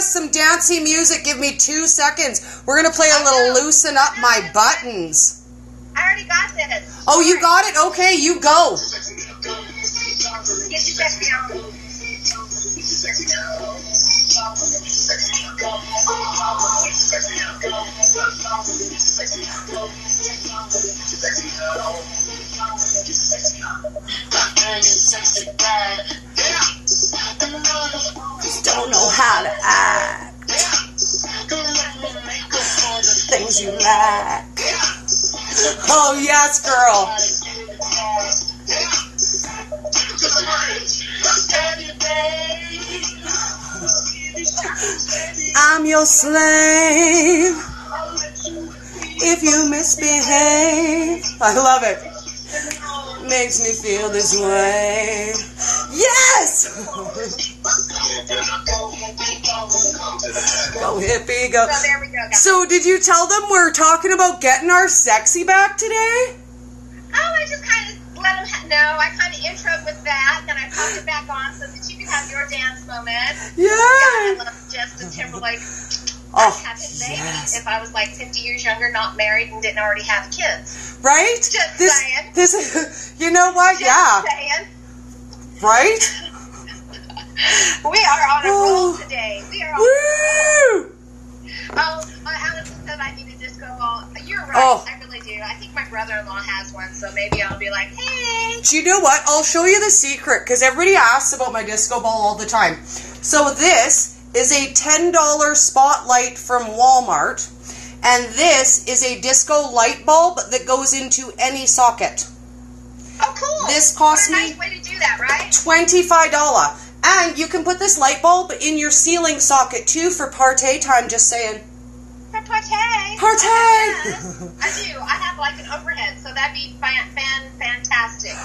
request some dancey music. Give me 2 seconds. We're going to play a little loosen up my buttons. I already got this. Oh, you got it? Okay, you go. Get your sexy on. Just don't know how to act. Things you like. Oh, yes, girl. I'm your slave if you misbehave. I love it. Makes me feel this way. Yes! Go hippie, go. So there we go, guys. So did you tell them we're talking about getting our sexy back today? Oh, I just kind of let them know. I kind of introed with that, and then I popped it back on so that you could have your dance moment. Yeah. I love Justin Timberlake. Oh, Have his baby yes. if I was like 50 years younger, not married, and didn't already have kids. Right? Just saying. This, you know what? Yeah. Saying. Right? We are on a roll today. We are on Woo! a roll. Oh, Allison said I need a disco ball. You're right. Oh. I really do. I think my brother-in-law has one, so maybe I'll be like, hey. Do you know what? I'll show you the secret, because everybody asks about my disco ball all the time. So this is a $10 spotlight from Walmart, and this is a disco light bulb that goes into any socket. Oh, cool. This cost what a me nice way to do that, right? $25. And you can put this light bulb in your ceiling socket too for party time, just saying. For party. Party! I do. I have like an overhead, so that'd be fantastic.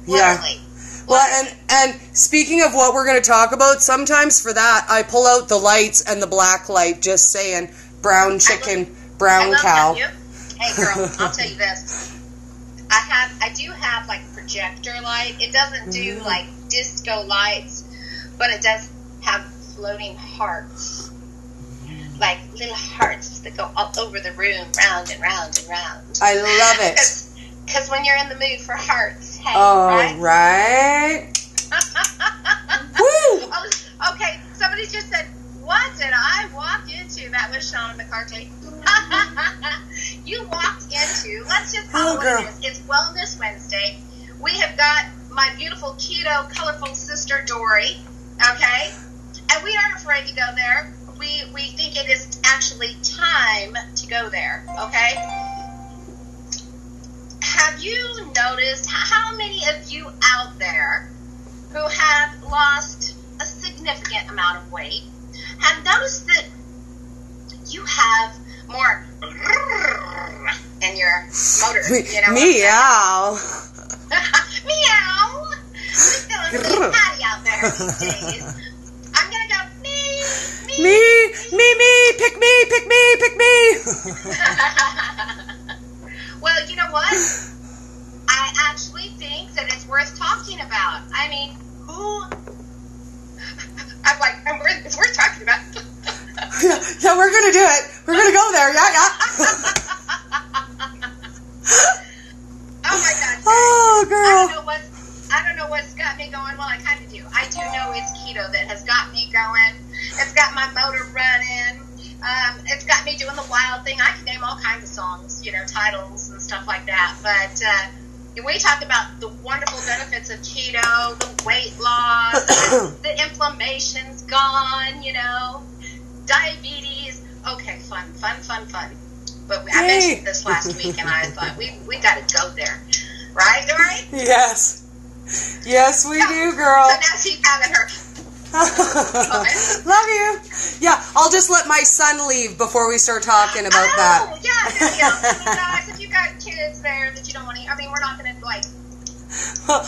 Yeah. Literally. Well, and speaking of what we're going to talk about, sometimes for that, I pull out the lights and the black light, just saying, brown chicken, brown cow. You. Hey, girl, I'll tell you this. I do have like projector light. It doesn't do like disco lights, but it does have floating hearts. Like little hearts that go all over the room, round and round and round. I love it. Because when you're in the mood for hearts, hey, All right? Woo! Oh, okay, somebody just said, what did I walk into? That was Shauna McCarthy. You walked into, let's just call it what it is. It's Wellness Wednesday. We have got my beautiful keto, colorful sister, Dori, okay? And we aren't afraid to go there. We think it is actually time to go there, okay? Have you noticed how many of you out there who have lost a significant amount of weight have noticed that you have more in your motor? You know, meow. Meow. We're feeling really patty out there these days. I'm going to go me, pick me. Well, you know what? I actually think that it's worth talking about. I mean, I'm like, it's worth talking about. yeah, we're going to do it. We're going to go there. Yeah. Oh my gosh. Oh, girl. I don't know what's got me going. Well, I kind of do. I do know it's keto that has got me going. It's got my motor running. It's got me doing the wild thing. I can name all kinds of songs, titles and stuff like that. But we talk about the wonderful benefits of keto, the weight loss, the inflammation's gone, diabetes. Okay, fun. But I mentioned this last week, and I thought we got to go there. Right, Dori? Yes, we do, girl. So now she's having her... Love you. Yeah, I'll just let my son leave before we start talking about that. Oh, yeah. Guys, if you got kids there that you don't want to... I mean, we're not going to, Well,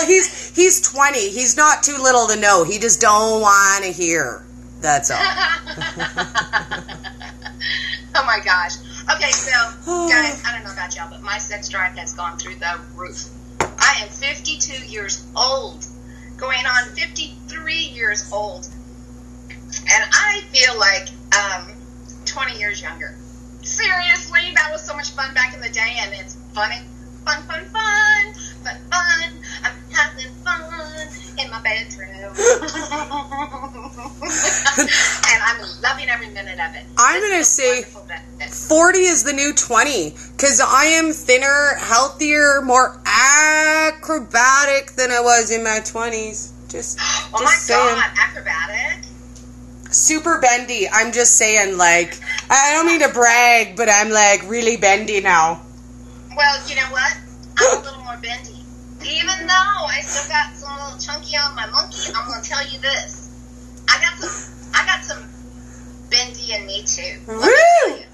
he's 20. He's not too little to know. He just don't want to hear. That's all. Oh, my gosh. Okay, so, guys, I don't know about y'all, but my sex drive has gone through the roof. I am 52 years old, going on 53 years old. And I feel like 20 years younger. Seriously, that was so much fun back in the day, and it's funny. Fun. I'm having fun in my bedroom. And I'm loving every minute of it. I'm going to say 40 is the new 20, because I am thinner, healthier, more acrobatic than I was in my 20s. Just saying. God, acrobatic? Super bendy. I'm just saying, like, I don't mean to brag, but I'm, like, really bendy now. Well, you know what? I'm a little more bendy. Even though I still got some little chunky on my monkey, I'm going to tell you this. I got some bendy in me, too. Let me tell you.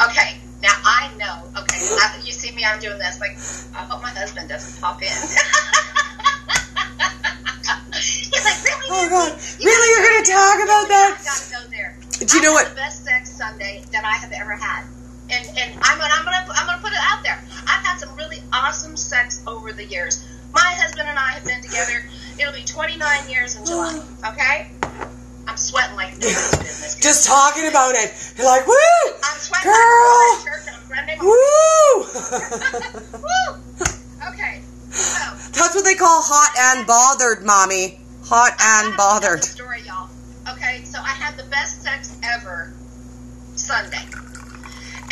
Okay, now I know. Okay, you see me, I'm doing this. Like, I hope my husband doesn't pop in. He's like, really? Oh, God. Really? You're going to talk about that? I got to go there. Do you know what? The best sex Sunday that I have ever had. And I'm gonna put it out there. I've had some really awesome sex over the years. My husband and I have been together. It'll be 29 years in July. Okay? I'm sweating like nobody's business. Just talking about it. You're like, woo! I'm sweating girl! like church on Sunday morning. Woo! Woo! Okay. So that's what they call hot and bothered, Mommy. Hot and bothered. That's the story, y'all. Okay, so I had the best sex ever Sunday.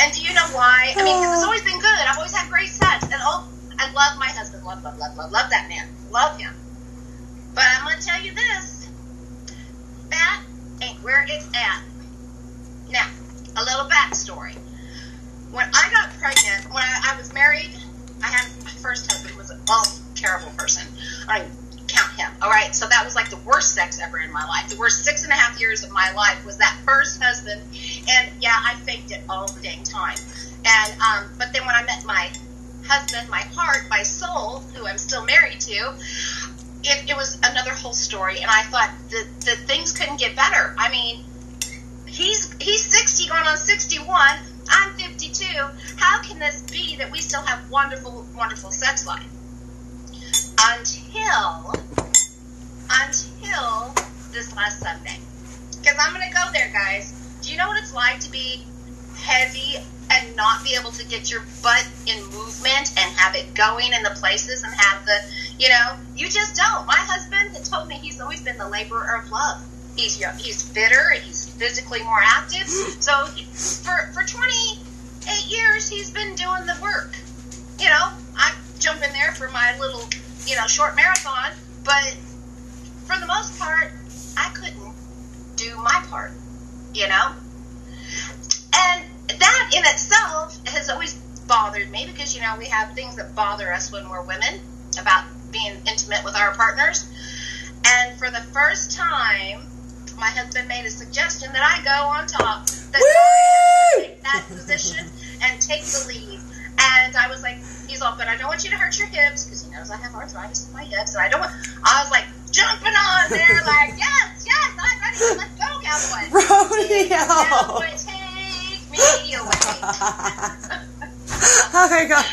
And do you know why? I mean, 'cause it's always been good. I've always had great sex. And I love my husband. Love that man. Love him. But I'm going to tell you this. That ain't where it's at. Now, a little backstory. When I got pregnant, when I was married, I had my first husband was a terrible person. I mean, count him. All right, so that was like the worst sex ever in my life. The worst 6.5 years of my life was that first husband, and yeah, I faked it all the dang time. And but then when I met my husband, my heart, my soul, who I'm still married to, it was another whole story. And I thought that things couldn't get better. I mean, he's 60, going on 61. I'm 52. How can this be that we still have wonderful, wonderful sex life? Until this last Sunday. Because I'm going to go there, guys. Do you know what it's like to be heavy and not be able to get your butt in movement and have it going in the places and have the, you just don't. My husband had told me he's always been the laborer of love. He's fitter and he's physically more active. So for 28 years, he's been doing the work. I jump in there for my little, short marathon, but for the most part, I couldn't do my part, And that in itself has always bothered me because, we have things that bother us when we're women about being intimate with our partners. And for the first time, my husband made a suggestion that I go on top, that I take that position and take the lead. And I was like, he's all, but I don't want you to hurt your hips because he knows I have arthritis in my hips. And I was like jumping on there like, yes, I'm ready. Let's go, cowboy. Rodeo. Cowboy, take me away. Oh my God.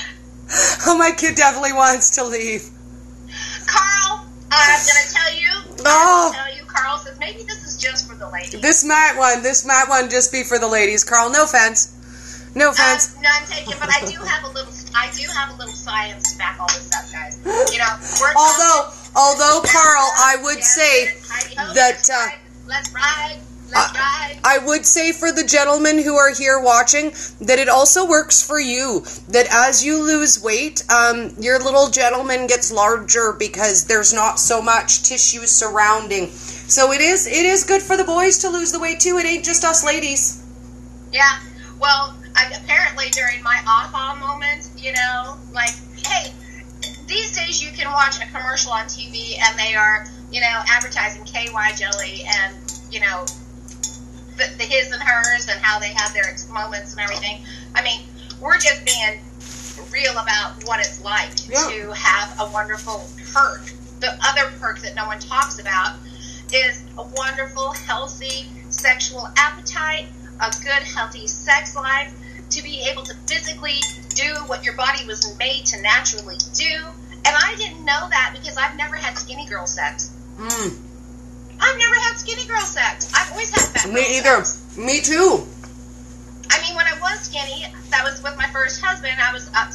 Oh, my kid definitely wants to leave. Carl, I'm going to tell you. Carl says maybe this is just for the ladies. This might one just be for the ladies. Carl, no offense. No offense. None taken, but I do have a little science to back all this up, guys. Although Carl, I would say that let's ride. I would say for the gentlemen who are here watching that it also works for you. That as you lose weight, your little gentleman gets larger because there's not so much tissue surrounding. So it is good for the boys to lose the weight too. It ain't just us ladies. Yeah. Well, apparently during my aha moment, like, hey, these days you can watch a commercial on TV and they are, advertising KY jelly and, the his and hers and how they have their moments and everything. I mean, we're just being real about what it's like to have a wonderful perk. The other perk that no one talks about is a wonderful, healthy sexual appetite, a good, healthy sex life, to be able to physically do what your body was made to naturally do. And I didn't know that because I've never had skinny girl sex. I've never had skinny girl sex. I've always had fat girl Me either. sex. Me too. I mean, when I was skinny, that was with my first husband. I was I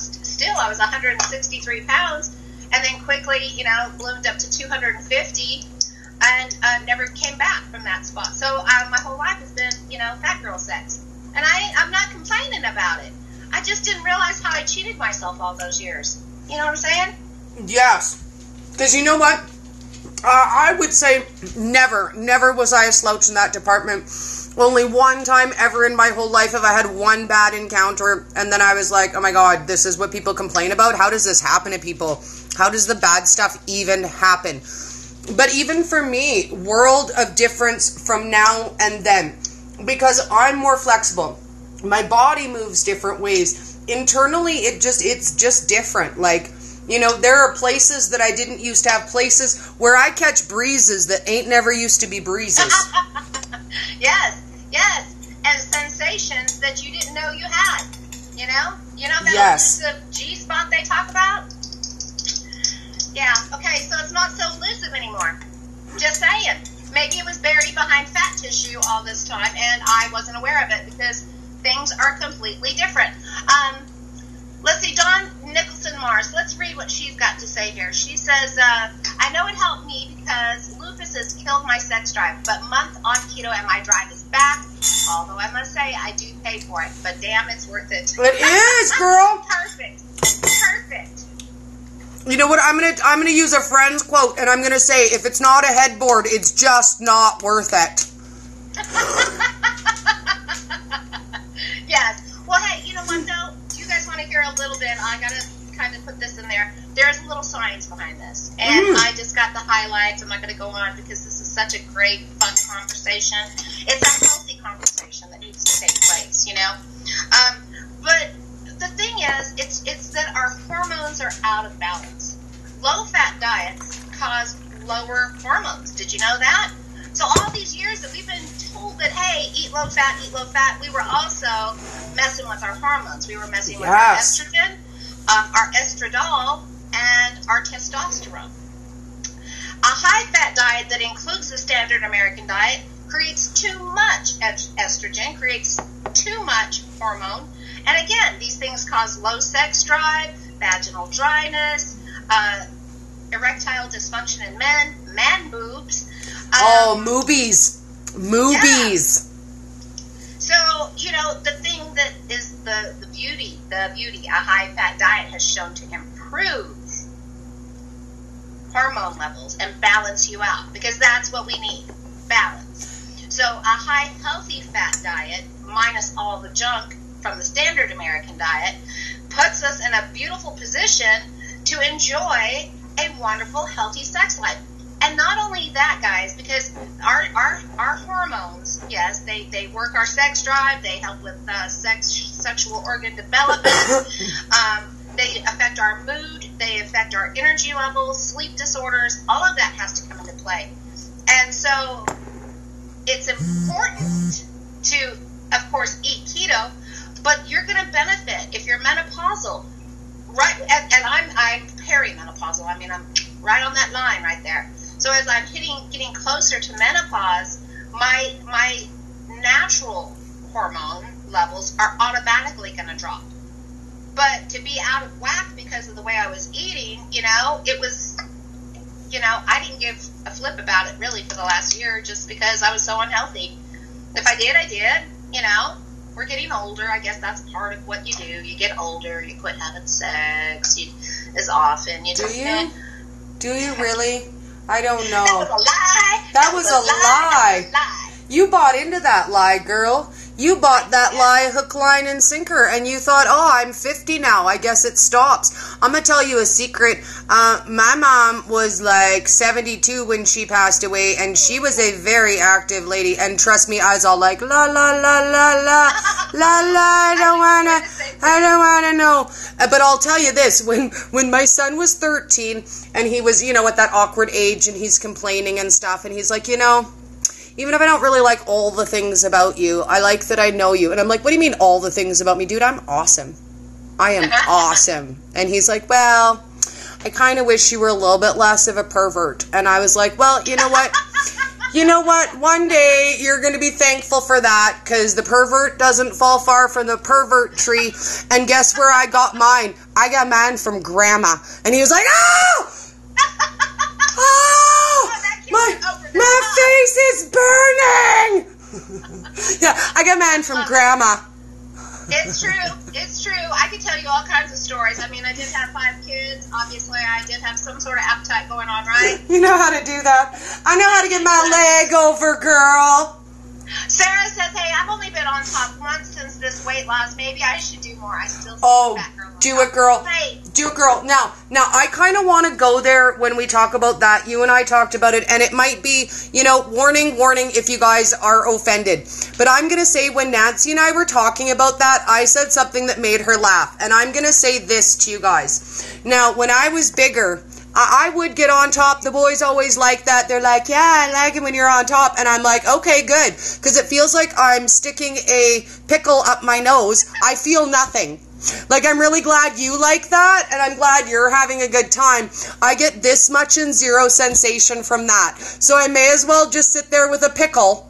was 163 pounds, and then quickly, bloomed up to 250, and never came back from that spot. So my whole life has been, fat girl sex, and I'm not complaining about it. I just didn't realize how I cheated myself all those years. You know what I'm saying? Yes. Because you know what? I would say never was I a slouch in that department. Only one time ever in my whole life have I had one bad encounter, and then I was like, oh my god, this is what people complain about? How does this happen to people? How does the bad stuff even happen? But even for me, world of difference from now and then. Because I'm more flexible. My body moves different ways. Internally, it's just different. Like, there are places that I didn't used to have, places where I catch breezes that ain't never used to be breezes. Yes. And sensations that you didn't know you had. You know that yes. elusive G-spot they talk about? Yeah, okay, so it's not so elusive anymore. Just saying. Maybe it was buried behind fat tissue all this time, and I wasn't aware of it, because things are completely different. Let's see, Dawn Nicholson Mars. Let's read what she's got to say here. She says, I know it helped me because lupus has killed my sex drive, but month on keto and my drive is back. Although I must say, I do pay for it, but damn, it's worth it. It is, girl. Perfect. You know what? I'm gonna use a friend's quote, and I'm gonna say, if it's not a headboard, it's just not worth it. Yes. Well, hey, you know what though? Do you guys want to hear a little bit? I gotta kind of put this in there. There's little science behind this, and I just got the highlights. I'm not gonna go on because this is such a great, fun conversation. It's a healthy conversation that needs to take place, But the thing is, it's that our hormones are out of balance. Low-fat diets cause lower hormones. Did you know that? So all these years that we've been told that, hey, eat low fat, we were also messing with our hormones. We were messing with our estrogen, our estradiol, and our testosterone. A high-fat diet that includes the standard American diet creates too much estrogen, creates too much hormone. And again, these things cause low sex drive, vaginal dryness, erectile dysfunction in men, man boobs. Moobies. Yeah. So, the thing that is the beauty, a high-fat diet has shown to improve hormone levels and balance you out, because that's what we need, balance. So a high healthy fat diet, minus all the junk from the standard American diet, puts us in a beautiful position to enjoy a wonderful, healthy sex life. And not only that, guys, because our hormones, yes, they work our sex drive, they help with sexual organ development, they affect our mood, they affect our energy levels, sleep disorders, all of that has to come into play. And so it's important to, of course, eat keto, but you're going to benefit if you're menopausal, right? And I'm perimenopausal. I mean, I'm right on that line right there. So as I'm getting closer to menopause, my natural hormone levels are automatically going to drop. But to be out of whack because of the way I was eating, it was, I didn't give a flip about it really for the last year just because I was so unhealthy. If I did, I did. We're getting older. I guess that's part of what you do. You get older. You quit having sex as often. Do you really? I don't know. That was a lie. That was a lie. You bought into that lie, girl. You bought that lie hook, line, and sinker, and you thought, oh, I'm 50 now. I guess it stops. I'm going to tell you a secret. My mom was like 72 when she passed away, and she was a very active lady. And trust me, I was all like, la, la, la, la, la, la, la, I don't want to know. But I'll tell you this, when my son was 13, and he was, at that awkward age, and he's complaining and stuff, and he's like, even if I don't really like all the things about you, I like that I know you. And I'm like, what do you mean all the things about me? Dude, I'm awesome. I am awesome. And he's like, well, I kind of wish you were a little bit less of a pervert. And I was like, well, you know what? You know what? One day you're going to be thankful for that, because the pervert doesn't fall far from the pervert tree. And guess where I got mine? I got mine from Grandma. And he was like, oh! Oh! My face is burning! Yeah, I got mine from Grandma. It's true. It's true. I could tell you all kinds of stories. I mean, I did have 5 kids. Obviously, I did have some sort of appetite going on, right? You know how to do that. I know how to get my leg over, girl. Sarah says, hey, I've only been on top once since this weight loss. Maybe I should do more. I still see fat girl. Do it, girl. Hey. Do it, girl. Now, I kind of want to go there when we talk about that. You and I talked about it, and it might be, warning if you guys are offended. But I'm going to say when Nancy and I were talking about that, I said something that made her laugh. And I'm going to say this to you guys. Now, when I was bigger, I would get on top. The boys always like that. They're like, yeah, I like it when you're on top. And I'm like, okay, good. Because it feels like I'm sticking a pickle up my nose. I feel nothing. Like, I'm really glad you like that, and I'm glad you're having a good time. I get this much and zero sensation from that. So I may as well just sit there with a pickle,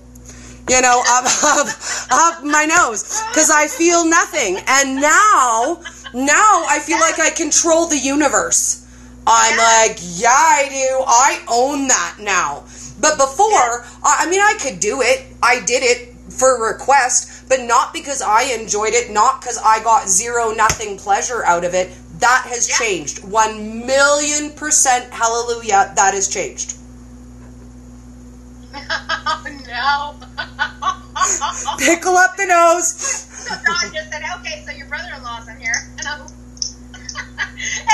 up my nose, because I feel nothing. And now I feel like I control the universe. I'm like, yeah, I do. I own that now. But before, I could do it. I did it for request, but not because I enjoyed it, not because I got nothing pleasure out of it. That has changed. 1,000,000%, hallelujah, that has changed. Oh, no. Pickle up the nose. So Don just said, okay, so your brother-in-law's in here. And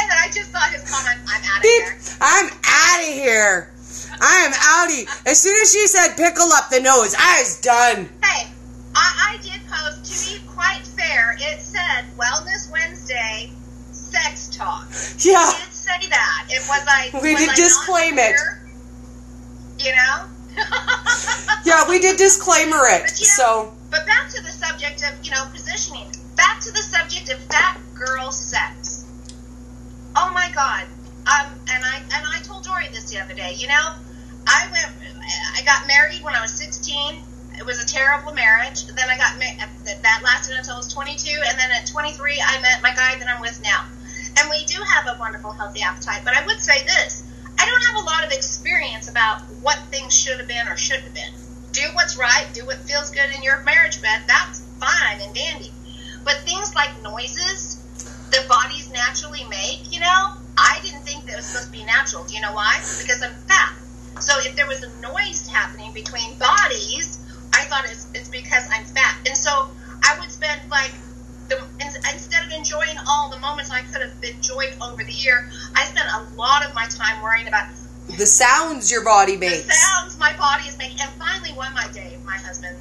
then I just saw his comment, I'm out of here. I'm out of here. I am outie. As soon as she said pickle up the nose, I was done. Hey, I did post, to be quite fair, it said Wellness Wednesday sex talk. Yeah. It did say that. It was like... We did disclaim it. Yeah, we did disclaimer it. But, but back to the subject of, positioning. Back to the subject of fat girl sex. Oh my God. And I told Dori this the other day. I got married when I was 16. It was a terrible marriage. Then I got that lasted until I was 22, and then at 23 I met my guy that I'm with now. And we do have a wonderful, healthy appetite. But I would say this: I don't have a lot of experience about what things should have been or shouldn't have been. Do what's right. Do what feels good in your marriage bed. That's fine and dandy. But things like noises that bodies naturally make, I didn't think that it was supposed to be natural. Do you know why? Because I'm fat. So if there was a noise happening between bodies, I thought it's because I'm fat. And so I would spend instead of enjoying all the moments I could have enjoyed over the year, I spent a lot of my time worrying about the sounds your body makes. The sounds my body is making. And finally one my day, my husband,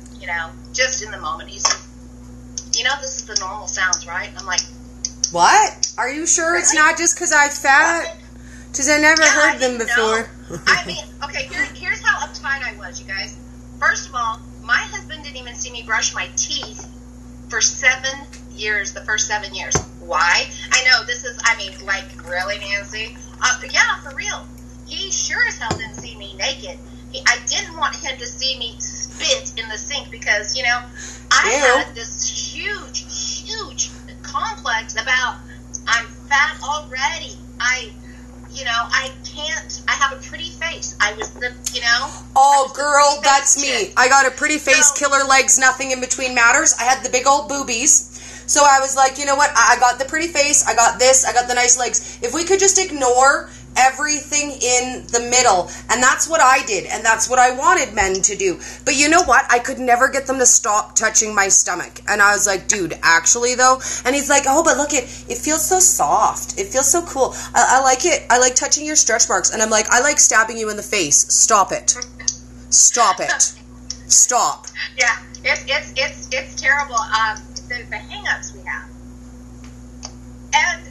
just in the moment, he said, this is the normal sounds, right? I'm like, what? Are you sure it's not just because I'm fat? Because I never heard them before. Okay, here's how uptight I was, you guys. First of all, my husband didn't even see me brush my teeth for 7 years, the first 7 years. Why? I know, really, Nancy? Yeah, for real. He sure as hell didn't see me naked. I didn't want him to see me spit in the sink because, I had this huge complex about I'm fat already. I have a pretty face. I was Oh, girl, that's me. I got a pretty face, killer legs, nothing in between matters. I had the big old boobies. So I was like, you know what? I got the pretty face. I got this. I got the nice legs. If we could just ignore everything in the middle. And that's what I did. And that's what I wanted men to do. But you know what? I could never get them to stop touching my stomach. And I was like, dude, actually though. And he's like, oh, but look, it feels so soft. It feels so cool. I like it. I like touching your stretch marks. And I'm like, I like stabbing you in the face. Stop it. Stop it. Stop. Yeah, it's terrible. The hang-ups we have. And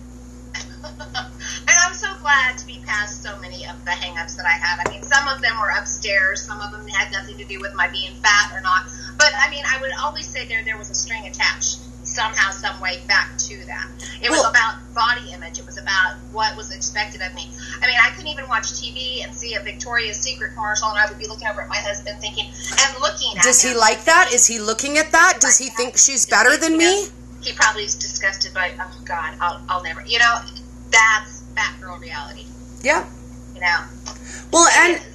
I'm so glad to be past so many of the hang-ups that I had. I mean, some of them were upstairs. Some of them had nothing to do with my being fat or not. But, I mean, I would always say there was a string attached. So somehow, some way back to that. It was about body image. It was about what was expected of me. I mean, I couldn't even watch TV and see a Victoria's Secret commercial, and I would be looking over at my husband thinking, and looking at Does him. he like that? Is he looking at that? Does he think she's better than me? He probably is disgusted by, oh, God, I'll never, you know, that's fat girl reality. Yeah. You know? Well,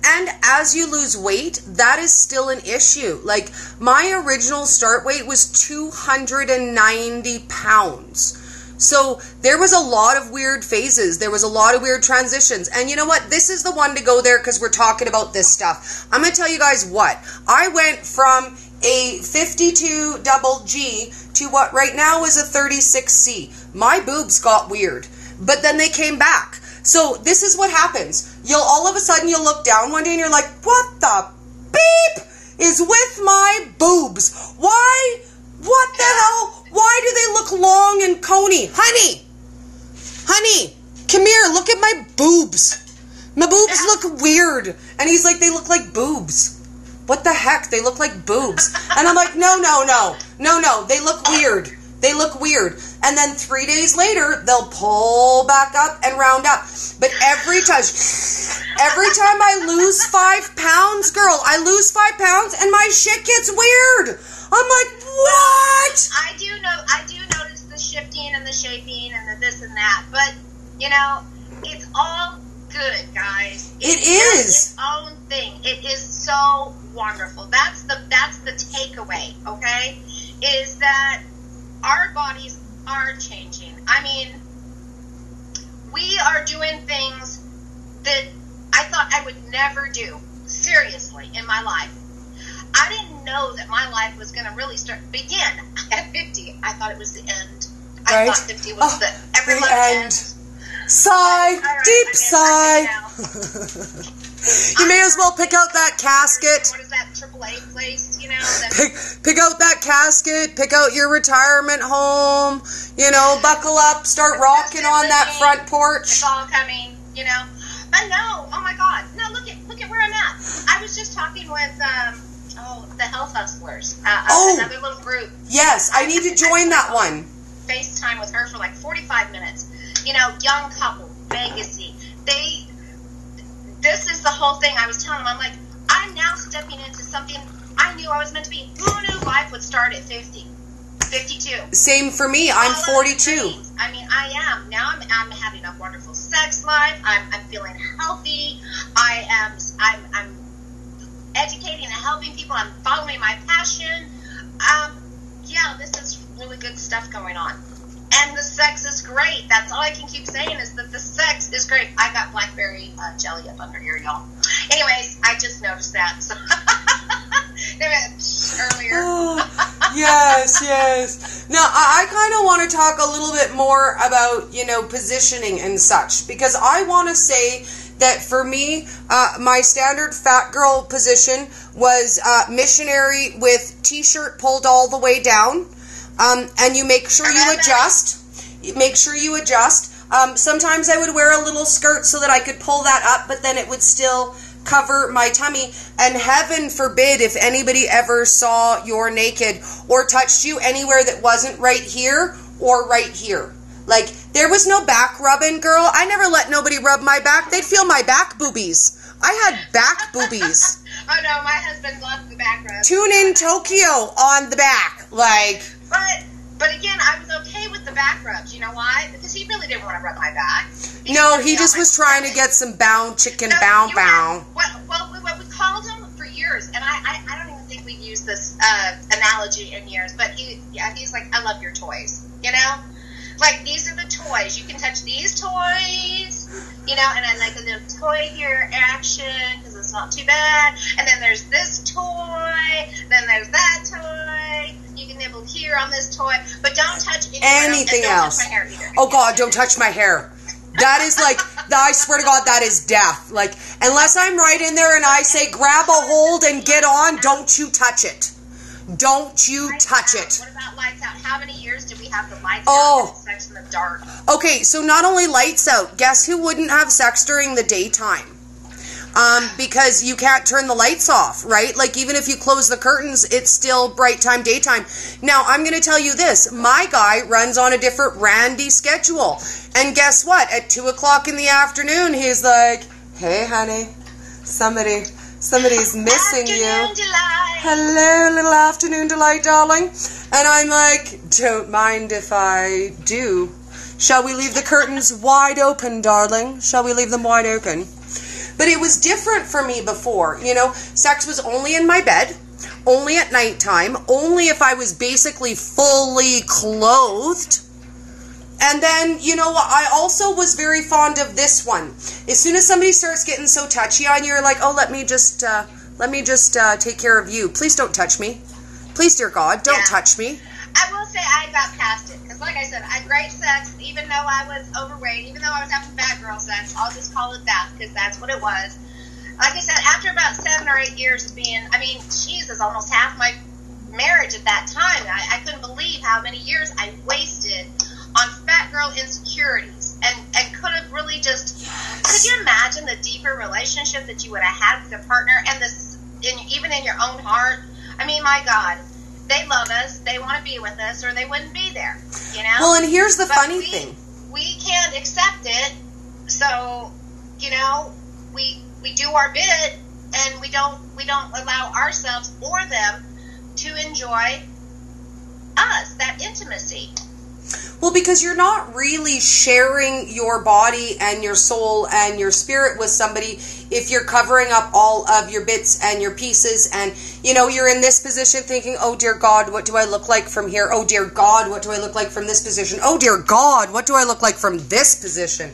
and as you lose weight, that is still an issue. Like, my original start weight was 290 pounds. So there was a lot of weird phases. There was a lot of weird transitions. And you know what? This is the one to go there because we're talking about this stuff. I'm going to tell you guys what. I went from a 52 double G to what right now is a 36C. My boobs got weird, but then they came back. So this is what happens. All of a sudden you'll look down one day and you're like, what the beep is with my boobs? Why? What the hell? Why do they look long and coney? Honey, come here. Look at my boobs. My boobs look weird. And he's like, they look like boobs. What the heck? They look like boobs. And I'm like, no. They look weird. They look weird. And then 3 days later, they'll pull back up and round up. But every time I lose 5 pounds, girl, I lose 5 pounds and my shit gets weird. I'm like, what? I do notice the shifting and the shaping and the this and that. But, you know, it's all good, guys. It is its own thing. It is so wonderful. That's the takeaway, okay? Is that our bodies are changing. I mean, we are doing things that I thought I would never do, seriously, in my life. I didn't know that my life was going to really begin at 50. I thought it was the end. Right? I thought 50 was everyone ends. Sigh, right, deep sigh. You may as well pick out that casket. What is that AAA place, you know? Pick out that casket, pick out your retirement home, you know, buckle up, start rocking on that front porch. It's all coming, you know. But no, oh my God. No, look at where I'm at. I was just talking with the Health Hustlers. Another little group. Yes, I need to join that one. FaceTime with her for like 45 minutes. You know, young couple, Vegasy. This is the whole thing I was telling them. I'm like, I'm now stepping into something I knew I was meant to be. Who knew life would start at 50? 52. Same for me. I'm 42. I mean, I am. Now I'm having a wonderful sex life. I'm feeling healthy. I'm educating and helping people. I'm following my passion. Yeah, this is really good stuff going on. And the sex is great. That's all I can keep saying is that the sex is great. I got blackberry jelly up under here, y'all. Anyways, I just noticed that. So earlier. Yes. Now, I kind of want to talk a little bit more about, you know, positioning and such. Because I want to say that for me, my standard fat girl position was missionary with t-shirt pulled all the way down. And you make sure you adjust. Sometimes I would wear a little skirt so that I could pull that up, but then it would still cover my tummy. And heaven forbid if anybody ever saw your naked or touched you anywhere that wasn't right here or right here. Like, there was no back rubbing, girl. I never let nobody rub my back. They'd feel my back boobies. I had back boobies. Oh no, my husband loved the back rub. Tune in Tokyo on the back. Like... But again, I was okay with the back rubs. You know why? Because he really didn't want to rub my back. No, he just was trying to get some chicken bow. Well, we called him for years, and I don't even think we've used this analogy in years. But he's like, I love your toys. You know, like these are the toys. You can touch these toys. You know, and I like a little toy here action because it's not too bad. And then there's this toy. Then there's that toy. You can nibble here on this toy, but don't touch anything else. Touch my hair either. Oh God, don't touch my hair. That is like, I swear to God, that is death. Like, unless I'm right in there and I say, grab a hold and get on, don't you touch it. Don't you touch it. What about lights out? How many years did we have the lights out and sex in the dark? Okay, so not only lights out, guess who wouldn't have sex during the daytime? because you can't turn the lights off, right? Like, even if you close the curtains, it's still bright time, daytime. Now, I'm going to tell you this. My guy runs on a different Randy schedule. And guess what? At 2 o'clock in the afternoon, he's like, hey, honey, somebody's missing you. Delight. Hello, little afternoon delight, darling. And I'm like, don't mind if I do. Shall we leave the curtains wide open, darling? Shall we leave them wide open? But it was different for me before. You know, sex was only in my bed, only at nighttime, only if I was basically fully clothed. And then, you know, I also was very fond of this one. As soon as somebody starts getting so touchy on you, you're like, oh, let me just take care of you. Please don't touch me. Please, dear God, don't touch me. I will say I got past it. Because like I said, I had great sex, even though I was overweight, even though I was having fat girl sex. I'll just call it that, because that's what it was. Like I said, after about 7 or 8 years of being, I mean, Jesus, almost half my marriage at that time. I couldn't believe how many years I wasted on fat girl insecurities, and could have really just, could you imagine the deeper relationship that you would have had with your partner, and this, even in your own heart? I mean, my God, they love us, they want to be with us, or they wouldn't be there, you know? Well, and here's the funny thing. We can't accept it, so, you know, we do our bit, and we don't allow ourselves or them to enjoy us, that intimacy. Well, because you're not really sharing your body and your soul and your spirit with somebody if you're covering up all of your bits and your pieces, and, you know, you're in this position thinking, oh, dear God, what do I look like from here? Oh, dear God, what do I look like from this position? Oh, dear God, what do I look like from this position?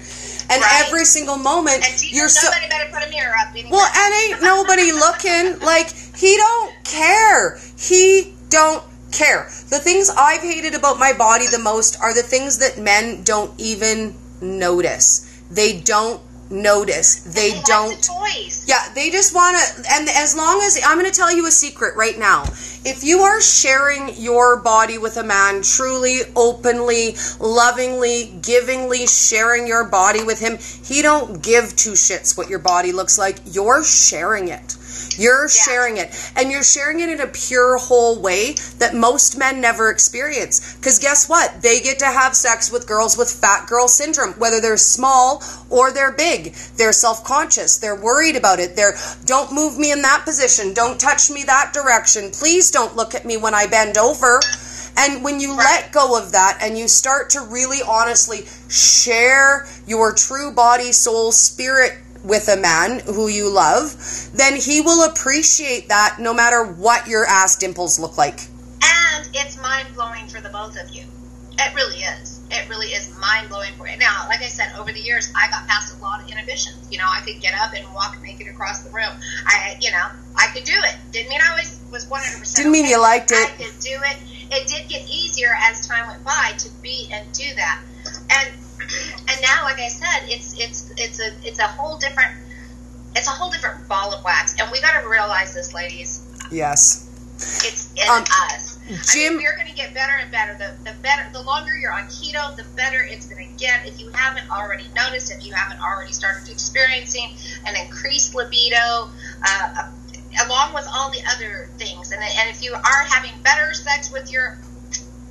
And every single moment, and Jesus, nobody better put a mirror up anywhere. Well, and ain't nobody looking. Like, he don't care. He don't care. The things I've hated about my body the most are the things that men don't even notice. They don't notice. They don't. Like the toys. Yeah, they just want to. And as long as, I'm going to tell you a secret right now. If you are sharing your body with a man, truly, openly, lovingly, givingly sharing your body with him, he don't give two shits what your body looks like. You're sharing it. You're sharing it. And you're sharing it in a pure, whole way that most men never experience. Because guess what? They get to have sex with girls with fat girl syndrome, whether they're small or they're big. They're self-conscious. They're worried about it. They're, don't move me in that position. Don't touch me that direction. Please don't look at me when I bend over. And when you let go of that and you start to really honestly share your true body, soul, spirit with a man who you love, then he will appreciate that no matter what your ass dimples look like. And it's mind-blowing for the both of you. It really is. It really is mind-blowing for you. Now, like I said, over the years, I got past a lot of inhibitions. You know, I could get up and walk naked across the room. I could do it. Didn't mean I was 100%. Didn't mean you liked it. I could do it. It did get easier as time went by to be and do that. And now, like I said, it's a whole different ball of wax, and we got to realize this, ladies. Yes, it's in us. Jim, we're going to get better and better. The longer you're on keto, the better it's going to get. If you haven't already noticed, if you haven't already started experiencing an increased libido, along with all the other things, and if you are having better sex with your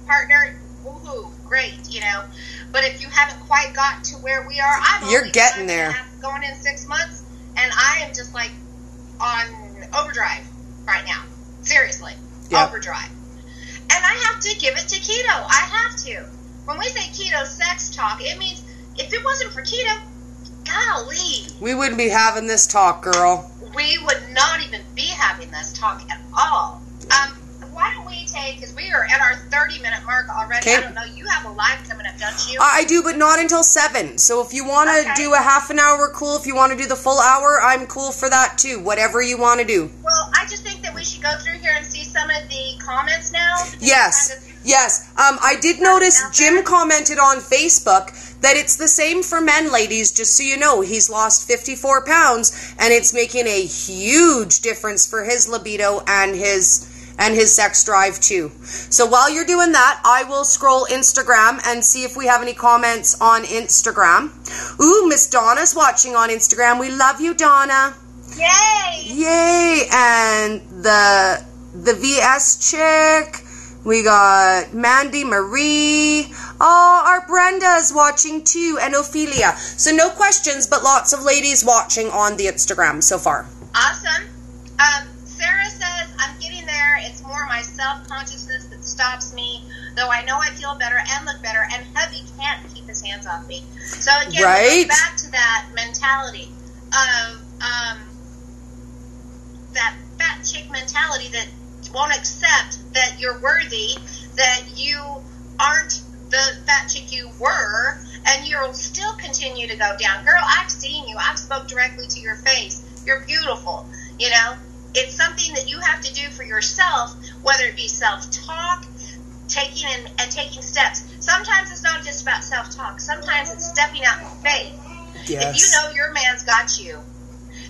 partner, woohoo, great, you know. But if you haven't quite got to where we are, you're getting there. Going in 6 months, and I am just like on overdrive right now. Seriously, overdrive. And I have to give it to keto. I have to. When we say keto sex talk, it means if it wasn't for keto, golly, we wouldn't be having this talk, girl. We would not even be having this talk at all. Why don't we take, because we are at our 30-minute mark already. Okay. I don't know, you have a live coming up, don't you? I do, but not until 7. So if you want to do a half an hour, cool. If you want to do the full hour, I'm cool for that too. Whatever you want to do. Well, I just think that we should go through here and see some of the comments now. Yes. I did notice Jim commented on Facebook that it's the same for men, ladies, just so you know. He's lost 54 pounds, and it's making a huge difference for his libido and his sex drive too. So while you're doing that, I will scroll Instagram and see if we have any comments on Instagram. Ooh, Miss Donna's watching on Instagram. We love you, Donna. Yay! Yay! And the VS chick. We got Mandy Marie. Oh, our Brenda's watching too, and Ophelia. So no questions, but lots of ladies watching on the Instagram so far. Awesome. Sarah says, I'm getting there. It's more my self-consciousness that stops me, though I know I feel better and look better, and hubby can't keep his hands off me. So again, right? We're back to that mentality of that fat chick mentality that won't accept that you're worthy, that you aren't the fat chick you were, and you'll still continue to go down. Girl, I've seen you. I've spoke directly to your face. You're beautiful. You know, it's something that you have to do for yourself, whether it be self-talk, taking taking steps. Sometimes it's not just about self-talk. Sometimes it's stepping out in faith. Yes. If you know your man's got you,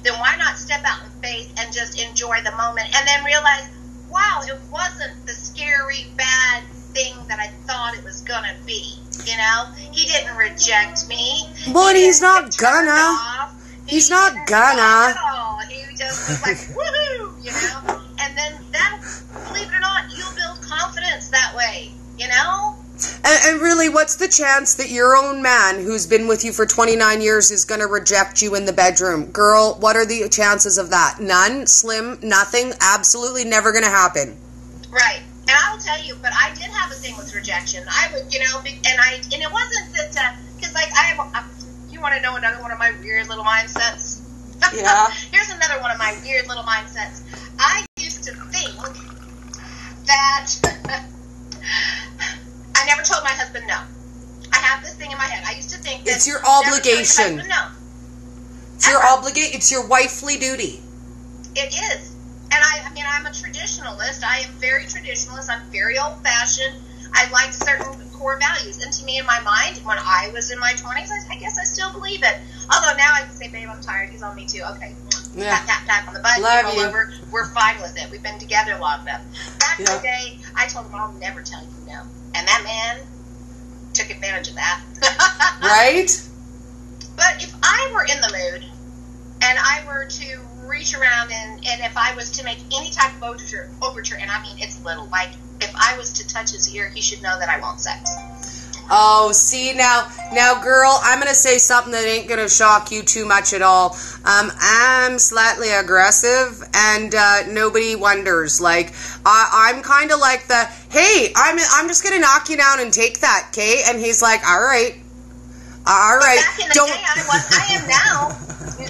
then why not step out in faith and just enjoy the moment and then realize, wow, it wasn't the scary, bad thing that I thought it was going to be. You know? He didn't reject me. Well, he's not gonna. He's not gonna. He just was like, woohoo, you know? And then that, believe it or not, you'll build confidence that way, you know? And really, what's the chance that your own man, who's been with you for 29 years, is going to reject you in the bedroom? Girl, what are the chances of that? None, slim, nothing, absolutely never going to happen. Right. And I will tell you, but I did have a thing with rejection. I would, you know, and it wasn't that, because like you want to know another one of my weird little mindsets? Yeah. Here's another one of my weird little mindsets. I used to think that I never told my husband no. I have this thing in my head. I used to think that it's your obligation. Never tell your husband no. It's your wifely duty. It is. And I mean, I'm a traditionalist. I am very traditionalist. I'm very old-fashioned. I like certain core values. And to me, in my mind, when I was in my 20s, I guess I still believe it. Although now I can say, babe, I'm tired. He's on me too. Okay. Yeah. Tap on the butt. Love you. Over. We're fine with it. We've been together long enough. Back in the day, I told him, I'll never tell you no. And that man took advantage of that. Right? But if I were in the mood and I were to reach around and if I was to make any type of overture, and I mean it's little, like if I was to touch his ear, he should know that I want sex. Oh, see, now, girl, I'm going to say something that ain't going to shock you too much at all. I'm slightly aggressive, and nobody wonders. Like, I'm kind of like the, hey, I'm just going to knock you down and take that, okay? And he's like, all right. Back in the day, I am now.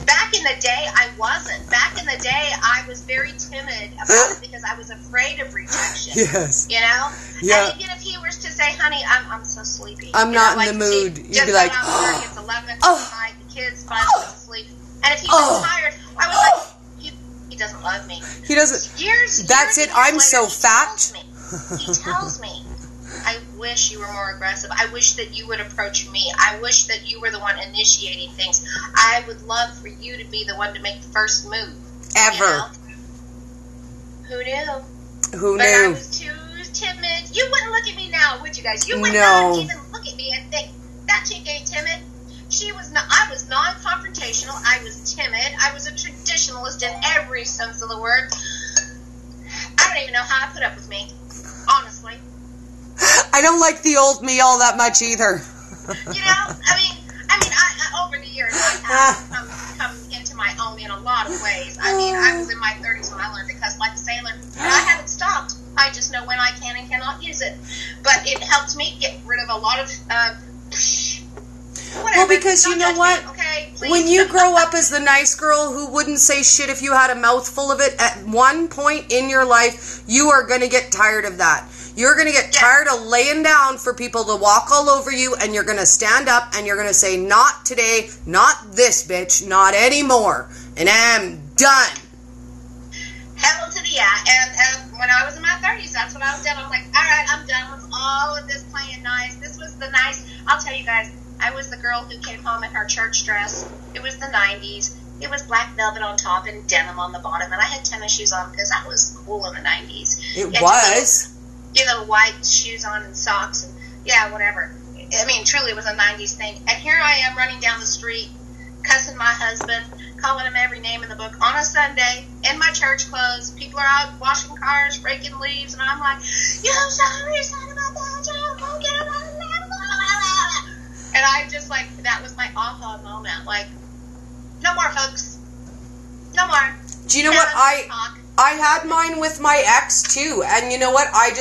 Back in the day, I wasn't. Back in the day, I was very timid about it because I was afraid of rejection. Yes. You know? Yeah. And even if he was to say, honey, I'm so sleepy. I'm not in the mood. You'd be like, oh. It's 11 o'clock at night, the kids finally asleep. And if he was tired, I was like, he doesn't love me. He doesn't. That's it. I'm so fat. He tells me, I wish you were more aggressive. I wish that you would approach me. I wish that you were the one initiating things. I would love for you to be the one to make the first move. Ever. You know? Who knew? But I was too timid. You wouldn't look at me now, would you guys? You would not even look at me and think, that chick ain't timid. I was non-confrontational. I was timid. I was a traditionalist in every sense of the word. I don't even know how I put up with me, honestly. I don't like the old me all that much either. You know, I mean, I over the years, I have come into my own in a lot of ways. I mean, I was in my 30s when I learned to cuss like a sailor, and I haven't stopped. I just know when I can and cannot use it. But it helped me get rid of a lot of, whatever. Well, because you know what? Okay, when you grow up as the nice girl who wouldn't say shit if you had a mouthful of it, at one point in your life, you are going to get tired of that. You're going to get tired of laying down for people to walk all over you, and you're going to stand up and you're going to say, not today, not this bitch, not anymore. And I'm done. Hell to the and when I was in my 30s, that's what I was done. I was like, all right, I'm done with all of this playing nice. This was the nice. I'll tell you guys, I was the girl who came home in her church dress. It was the 90s. It was black velvet on top and denim on the bottom, and I had tennis shoes on because I was cool in the 90s. It was. You know, white shoes on and socks and, yeah, whatever. I mean, truly it was a 90s thing. And here I am running down the street, cussing my husband, calling him every name in the book on a Sunday in my church clothes. People are out washing cars, raking leaves, and I'm like, "You sorry son of a bitch, I'll get him." And I just like, that was my aha moment. Like, no more, folks. No more. Do you know what? I had mine with my ex too, and you know what? I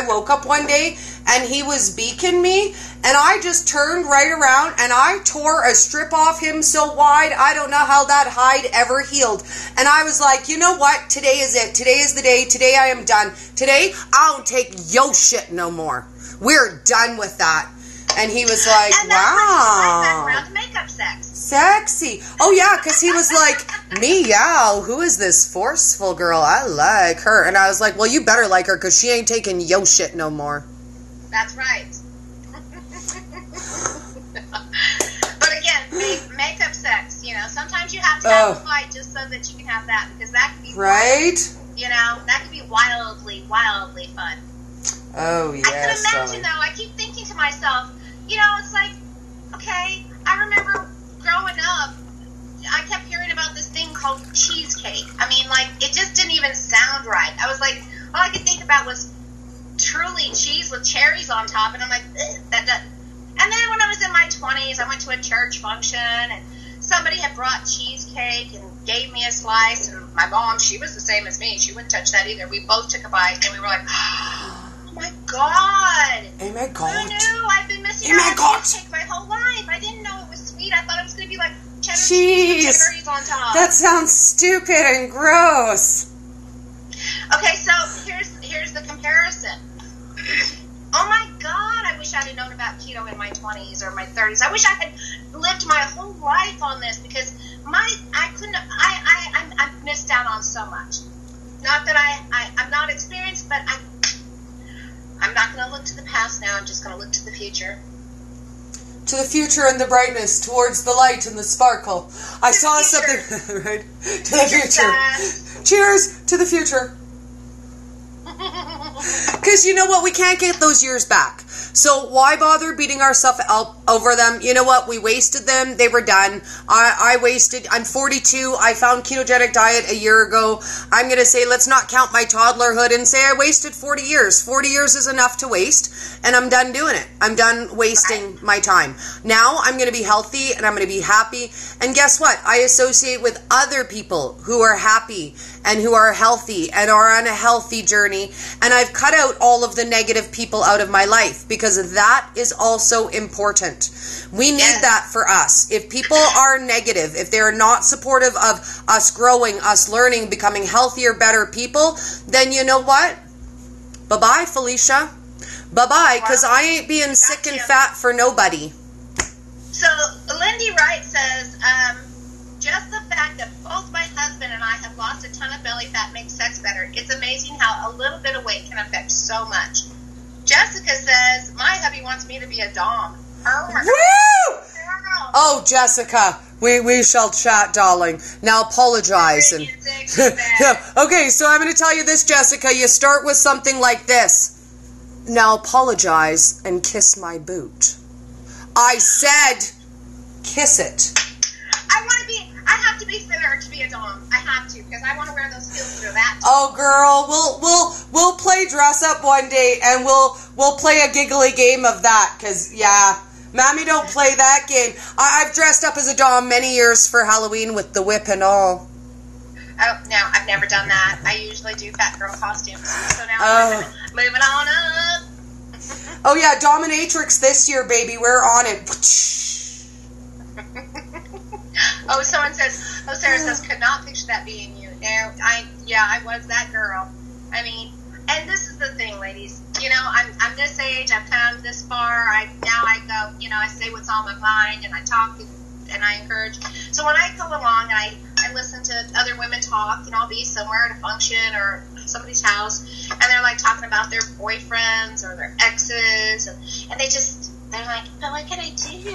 woke up one day and he was beaking me, and I just turned right around and I tore a strip off him so wide, I don't know how that hide ever healed. And I was like, you know what? Today is it. Today is the day. Today I am done. Today I don't take yo shit no more. We're done with that. And he was like, and wow. Background makeup sex. Sexy. Oh, yeah, because he was like, meow, who is this forceful girl? I like her. And I was like, well, you better like her because she ain't taking yo shit no more. That's right. But again, makeup sex, you know, sometimes you have to have a fight just so that you can have that, because that can be right. Fun. You know, that can be wildly, wildly fun. Oh, yes. I can imagine, though, I keep thinking to myself, you know, it's like, okay, I remember growing up, I kept hearing about this thing called cheesecake. I mean, like, it just didn't even sound right. I was like, all I could think about was truly cheese with cherries on top, and I'm like, that doesn't. And then when I was in my 20s, I went to a church function, and somebody had brought cheesecake and gave me a slice, and my mom, she was the same as me. She wouldn't touch that either. We both took a bite, and we were like, oh my God. Oh my God. Who knew? I've been missing out on cheesecake my whole life. I didn't know it was sweet. I thought it was going to be like cheddar cheese with cherries on top. That sounds stupid and gross. Okay, so here's the comparison. Oh my God, I wish I had known about keto in my 20s or my 30s. I wish I had lived my whole life on this, because I missed out on so much. Not that I'm not experienced, but I'm not going to look to the past now. I'm just going to look to the future. To the future and the brightness, towards the light and the sparkle. I saw something, right? To the future. Cheers to the future. Because you know what? We can't get those years back. So why bother beating ourselves up over them? You know what? We wasted them. They were done. I'm 42. I found ketogenic diet a year ago. I'm going to say, let's not count my toddlerhood and say I wasted 40 years. 40 years is enough to waste, and I'm done doing it. I'm done wasting my time. Now I'm going to be healthy, and I'm going to be happy. And guess what? I associate with other people who are happy and who are healthy and are on a healthy journey. And I've cut out all of the negative people out of my life, because that is also important. We need that for us. If people are negative, if they're not supportive of us growing, us learning, becoming healthier, better people, then you know what? Bye-bye, Felicia. Bye-bye, because I ain't being sick and fat for nobody. So Lindy Wright says, just the fact that both my husband and I have lost a ton of belly fat makes sex better. It's amazing how a little bit of weight can affect so much. Jessica says, my hubby wants me to be a dom. Woo! Oh, Jessica, we shall chat, darling. Now apologize. Okay, so I'm going to tell you this, Jessica. You start with something like this. Now apologize and kiss my boot. I said kiss it. I have to be thinner to be a dom. I have to, because I want to wear those heels through that. Oh, girl, we'll play dress up one day, and we'll play a giggly game of that, because, yeah, Mommy don't play that game. I've dressed up as a dom many years for Halloween with the whip and all. Oh, no, I've never done that. I usually do fat girl costumes. So now moving on up. Oh, yeah, dominatrix this year, baby. We're on it. Oh, Sarah says, could not picture that being you. No, I was that girl. I mean, and this is the thing, ladies. You know, I'm this age. I've come this far. I go. You know, I say what's on my mind, and I talk and I encourage. So when I go along and I listen to other women talk, and I'll be somewhere at a function or somebody's house, and they're like talking about their boyfriends or their exes, and they're like, but what can I do?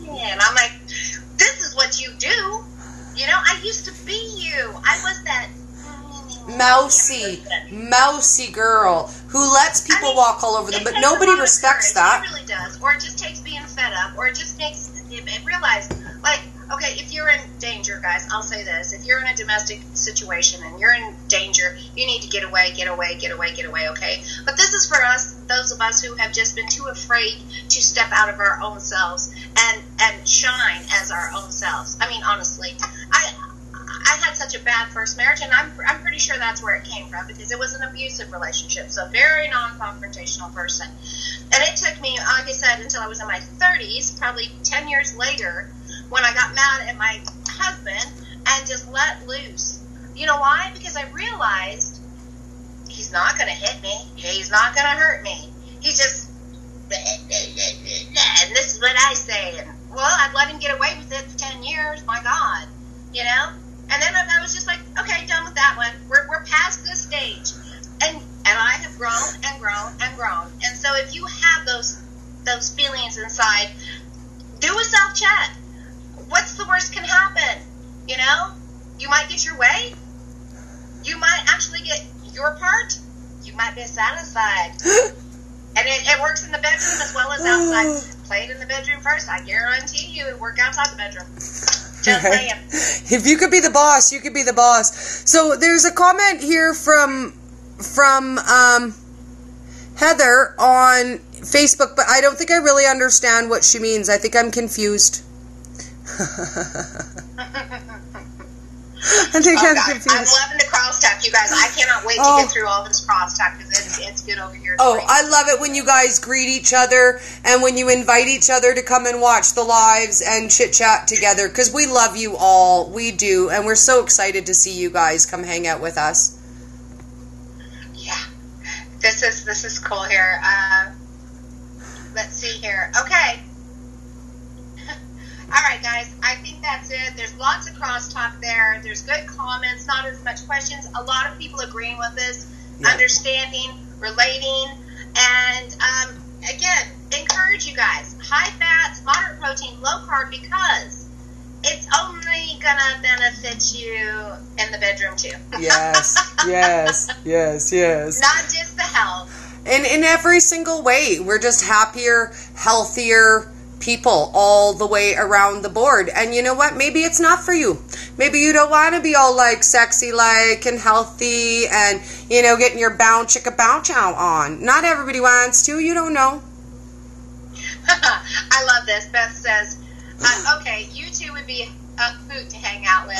And I'm like, this is what you do. You know, I used to be you. I was that mousy girl who lets people walk all over them, but nobody respects that. It really does. Or it just takes being fed up, or it just makes it realize, Okay, if you're in danger, guys, I'll say this. If you're in a domestic situation and you're in danger, you need to get away, okay? But this is for us, those of us who have just been too afraid to step out of our own selves and shine as our own selves. I mean, honestly, I had such a bad first marriage, and I'm pretty sure that's where it came from, because it was an abusive relationship, so very non-confrontational person. And it took me, like I said, until I was in my 30s, probably 10 years later, when I got mad at my husband and just let loose. You know why? Because I realized he's not going to hit me. He's not going to hurt me. He's just, and this is what I say. And, well, I'd let him get away with it for 10 years. My God. You know? And then I was just like, okay, done with that one. We're past this stage. And I have grown and grown and grown. And so if you have those feelings inside, do a self-check. What's the worst can happen? You know? You might get your way. You might actually get your part. You might be satisfied. And it works in the bedroom as well as outside. Play it in the bedroom first. I guarantee you it'll work outside the bedroom. Just saying. If you could be the boss, you could be the boss. So there's a comment here from Heather on Facebook, but I don't think I really understand what she means. I think I'm confused. I'm confused. I'm loving the crosstalk, you guys. I cannot wait to get through all this crosstalk, because it's good over here. Oh, I love it when you guys greet each other and when you invite each other to come and watch the lives and chit-chat together, because we love you all. We do, and we're so excited to see you guys come hang out with us. Yeah. This is cool here. Let's see here. Okay. All right, guys, I think that's it. There's lots of crosstalk there. There's good comments, not as much questions. A lot of people agreeing with this, understanding, relating, and again, encourage you guys. High fats, moderate protein, low carb, because it's only gonna benefit you in the bedroom too. Yes. Not just the health. And in every single way, we're just happier, healthier people all the way around the board. And you know what? Maybe it's not for you. Maybe you don't want to be all like sexy like and healthy and, you know, getting your chicka bow chow on. Not everybody wants to. You don't know. I love this. Beth says, okay, you two would be a hoot to hang out with.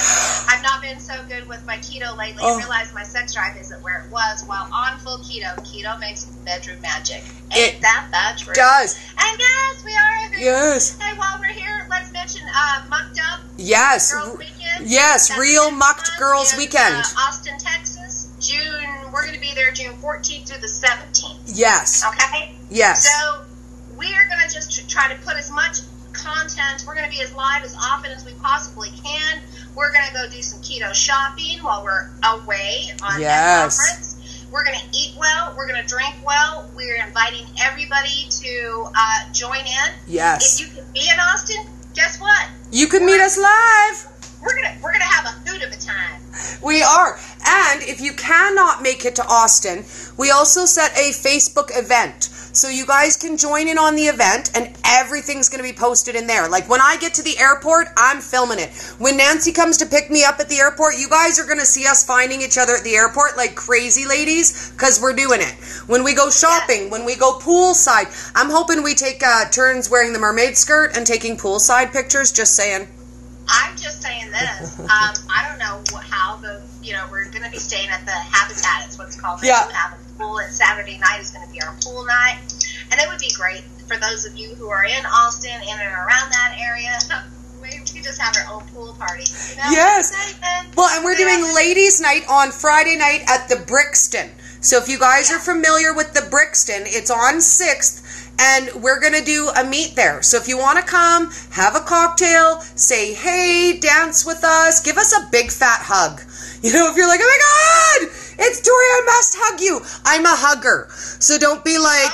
I've not been so good with my keto lately. I realized my sex drive isn't where it was. While on full keto, keto makes bedroom magic. Ain't that the truth? Does. And yes, we are a hoot. Yes. Hey, while we're here, let's mention Mucked Up. Yes. Girls Weekend. Yes, That's Real Mucked Girls Weekend. Austin, Texas. We're going to be there June 14th through the 17th. Yes. Okay? Yes. So we are going to just try to put as much content. We're going to be as live as often as we possibly can. We're going to go do some keto shopping while we're away on that conference. We're going to eat well. We're going to drink well. We're inviting everybody to join in. Yes. If you can be in Austin, guess what? You can meet us live. We're gonna have a hoot of a time. We are. And if you cannot make it to Austin, we also set a Facebook event. So you guys can join in on the event, and everything's going to be posted in there. Like when I get to the airport, I'm filming it. When Nancy comes to pick me up at the airport, you guys are going to see us finding each other at the airport like crazy ladies, because we're doing it. When we go shopping, when we go poolside, I'm hoping we take turns wearing the mermaid skirt and taking poolside pictures, just saying. I'm just saying this. I don't know how we're going to be staying at the Habitat. It's what's called. Yeah. We have a pool, and Saturday night is going to be our pool night. And it would be great for those of you who are in Austin, in and around that area. Maybe we could just have our own pool party. You know? Yes. Well, and we're doing ladies' night on Friday night at the Brixton. So if you guys are familiar with the Brixton, it's on 6th. And we're going to do a meet there. So if you want to come, have a cocktail, say hey, dance with us, give us a big fat hug. You know, if you're like, oh my God, it's Dori, I must hug you. I'm a hugger. So don't be like,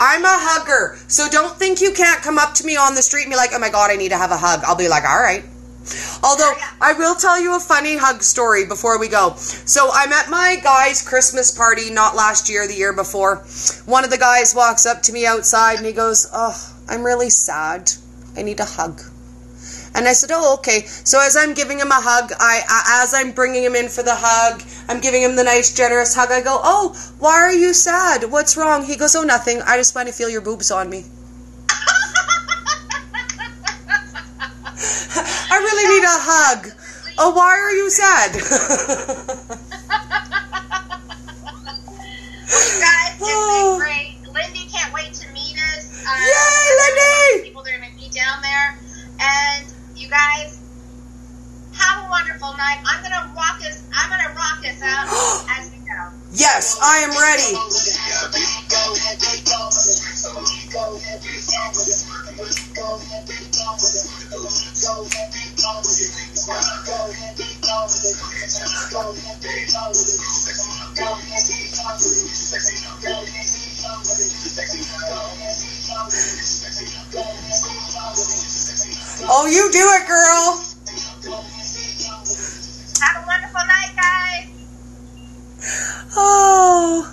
I'm a hugger. So don't think you can't come up to me on the street and be like, oh my God, I need to have a hug. I'll be like, all right. Although, I will tell you a funny hug story before we go. So, I'm at my guy's Christmas party, not last year, the year before. One of the guys walks up to me outside and he goes, oh, I'm really sad. I need a hug. And I said, oh, okay. So as I'm giving him a hug, as I'm bringing him in for the hug, I'm giving him the nice, generous hug. I go, oh, why are you sad? What's wrong? He goes, oh, nothing. I just want to feel your boobs on me. I really need a hug. Oh, why are you sad? Well, you guys, it's been great. Lindy can't wait to meet us. Yay, Lindy! People that are going to be down there. And you guys, have a wonderful night. I'm gonna rock us out as we go. Yes, I am ready. Oh, you do it, girl. Have a wonderful night, guys. Oh.